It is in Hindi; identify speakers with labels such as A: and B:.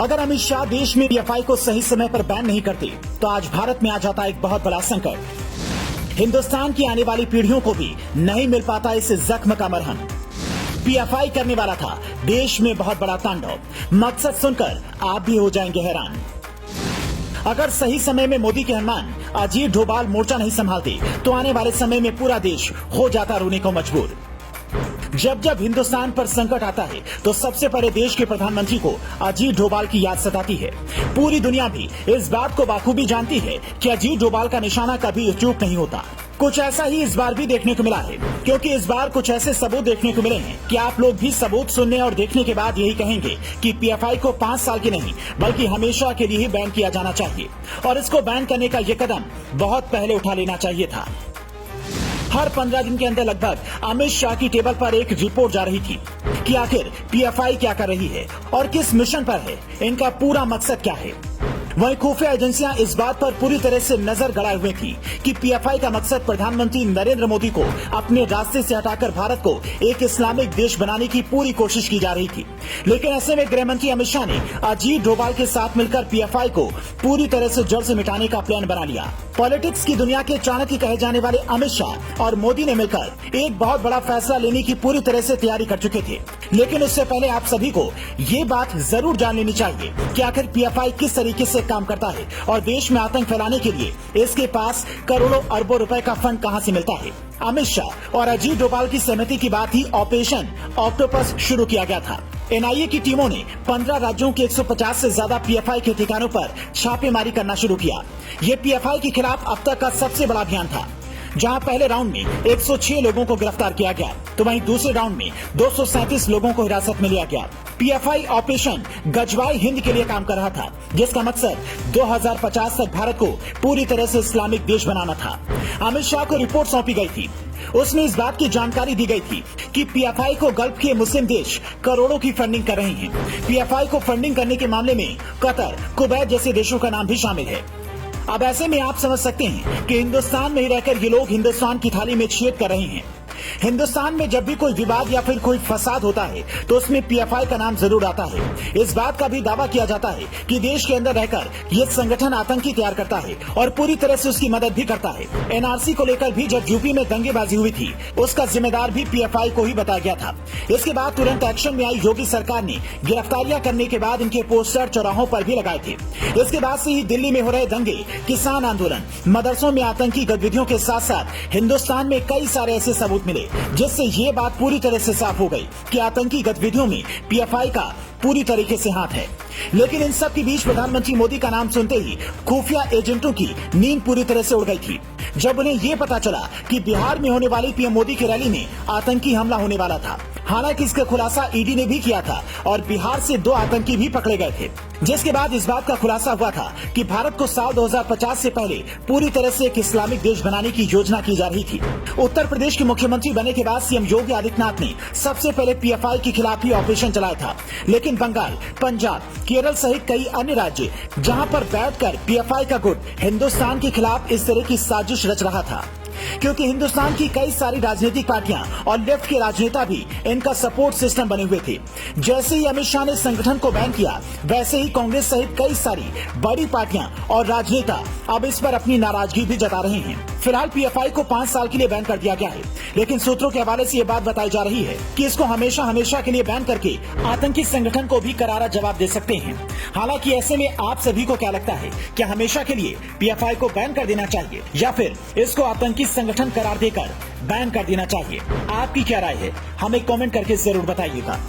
A: अगर अमित शाह देश में पीएफआई को सही समय पर बैन नहीं करते तो आज भारत में आ जाता एक बहुत बड़ा संकट। हिंदुस्तान की आने वाली पीढ़ियों को भी नहीं मिल पाता इस जख्म का मरहम। पीएफआई करने वाला था देश में बहुत बड़ा तांडव। मकसद सुनकर आप भी हो जाएंगे हैरान। अगर सही समय में मोदी के हनुमान अजीत डोभाल मोर्चा नहीं संभालते तो आने वाले समय में पूरा देश हो जाता रोने को मजबूर। जब जब हिंदुस्तान पर संकट आता है तो सबसे पहले देश के प्रधानमंत्री को अजीत डोभाल की याद सताती है। पूरी दुनिया भी इस बात को बाखूबी जानती है कि अजीत डोभाल का निशाना कभी चूक नहीं होता। कुछ ऐसा ही इस बार भी देखने को मिला है, क्योंकि इस बार कुछ ऐसे सबूत देखने को मिले हैं कि आप लोग भी सबूत सुनने और देखने के बाद यही कहेंगे कि पीएफआई को 5 साल की नहीं बल्कि हमेशा के लिए ही बैन किया जाना चाहिए और इसको बैन करने का ये कदम बहुत पहले उठा लेना चाहिए था। हर 15 दिन के अंदर लगभग अमित शाह की टेबल पर एक रिपोर्ट जा रही थी कि आखिर पीएफआई क्या कर रही है और किस मिशन पर है, इनका पूरा मकसद क्या है। वहीं खुफिया एजेंसियां इस बात पर पूरी तरह से नजर गड़ाए हुए थी कि पीएफआई का मकसद प्रधानमंत्री नरेंद्र मोदी को अपने रास्ते से हटाकर भारत को एक इस्लामिक देश बनाने की पूरी कोशिश की जा रही थी। लेकिन ऐसे में गृह मंत्री अमित शाह ने अजीत डोभाल के साथ मिलकर पीएफआई को पूरी तरह से जड़ से मिटाने का प्लान बना लिया। पॉलिटिक्स की दुनिया के चाणक्य कहे जाने वाले अमित शाह और मोदी ने मिलकर एक बहुत बड़ा फैसला लेने की पूरी तरह से तैयारी कर चुके थे। लेकिन उससे पहले आप सभी को ये बात जरूर जान लेनी चाहिए कि आखिर पीएफआई किस तरीके से काम करता है और देश में आतंक फैलाने के लिए इसके पास करोड़ों अरबों रुपए का फंड कहां से मिलता है। अमित शाह और अजीत डोभाल की सहमति की बात ही ऑपरेशन ऑक्टोपस शुरू किया गया था। एनआईए की टीमों ने 15 राज्यों के 150 से ज्यादा पीएफआई के ठिकानों पर छापेमारी करना शुरू किया। ये पीएफआई के खिलाफ अब तक का सबसे बड़ा अभियान था, जहां पहले राउंड में 106 लोगों को गिरफ्तार किया गया तो वहीं दूसरे राउंड में 237 लोगों को हिरासत में लिया गया। पीएफआई ऑपरेशन गजवाई हिंद के लिए काम कर रहा था, जिसका मकसद 2050 तक भारत को पूरी तरह से इस्लामिक देश बनाना था। अमित शाह को रिपोर्ट सौंपी गई थी। उसमें इस बात की जानकारी दी गई थी कि पीएफआई को गल्फ के मुस्लिम देश करोड़ों की फंडिंग कर रहे हैं। पीएफआई को फंडिंग करने के मामले में कतर, कुवैत जैसे देशों का नाम भी शामिल है। अब ऐसे में आप समझ सकते हैं कि हिंदुस्तान में ही रहकर ये लोग हिंदुस्तान की थाली में छेद कर रहे हैं। हिंदुस्तान में जब भी कोई विवाद या फिर कोई फसाद होता है तो उसमें पीएफआई का नाम जरूर आता है। इस बात का भी दावा किया जाता है कि देश के अंदर रहकर ये संगठन आतंकी तैयार करता है और पूरी तरह से उसकी मदद भी करता है। एनआरसी को लेकर भी जब यूपी में दंगेबाजी हुई थी, उसका जिम्मेदार भी पीएफआई को ही बताया गया था। इसके बाद तुरंत एक्शन में आई योगी सरकार ने गिरफ्तारियां करने के बाद इनके पोस्टर चौराहों पर भी लगाए थे। इसके बाद से ही दिल्ली में हो रहे दंगे, किसान आंदोलन, मदरसों में आतंकी गतिविधियों के साथ साथ हिंदुस्तान में कई सारे ऐसे सबूत मिले जिससे ये बात पूरी तरह से साफ हो गई कि आतंकी गतिविधियों में पीएफआई का पूरी तरीके से हाथ है। लेकिन इन सब के बीच प्रधानमंत्री मोदी का नाम सुनते ही खुफिया एजेंटों की नींद पूरी तरह से उड़ गई थी, जब उन्हें ये पता चला कि बिहार में होने वाली पीएम मोदी की रैली में आतंकी हमला होने वाला था। हालांकि इसका खुलासा ईडी ने भी किया था और बिहार से 2 आतंकी भी पकड़े गए थे, जिसके बाद इस बात का खुलासा हुआ था कि भारत को साल 2050 से पहले पूरी तरह से एक इस्लामिक देश बनाने की योजना की जा रही थी। उत्तर प्रदेश के मुख्यमंत्री बनने के बाद सीएम योगी आदित्यनाथ ने सबसे पहले पीएफआई के खिलाफ ही ऑपरेशन चलाया था। लेकिन बंगाल, पंजाब, केरल सहित कई अन्य राज्य जहां पर बैठकर पीएफआई का गुट हिंदुस्तान के खिलाफ इस तरह की साजिश रच रहा था, क्योंकि हिंदुस्तान की कई सारी राजनीतिक पार्टियां और लेफ्ट के राजनेता भी इनका सपोर्ट सिस्टम बने हुए थे। जैसे ही अमित शाह ने संगठन को बैन किया, वैसे ही कांग्रेस सहित कई सारी बड़ी पार्टियां और राजनेता अब इस पर अपनी नाराजगी भी जता रहे हैं। फिलहाल पीएफआई को 5 साल के लिए बैन कर दिया गया है, लेकिन सूत्रों के हवाले से ये बात बताई जा रही है कि इसको हमेशा हमेशा के लिए बैन करके आतंकी संगठन को भी करारा जवाब दे सकते हैं। हालांकि ऐसे में आप सभी को क्या लगता है कि हमेशा के लिए पीएफआई को बैन कर देना चाहिए या फिर इसको आतंकी संगठन करार देकर बैन कर देना चाहिए? आपकी क्या राय है, हमें कमेंट करके जरूर बताइएगा।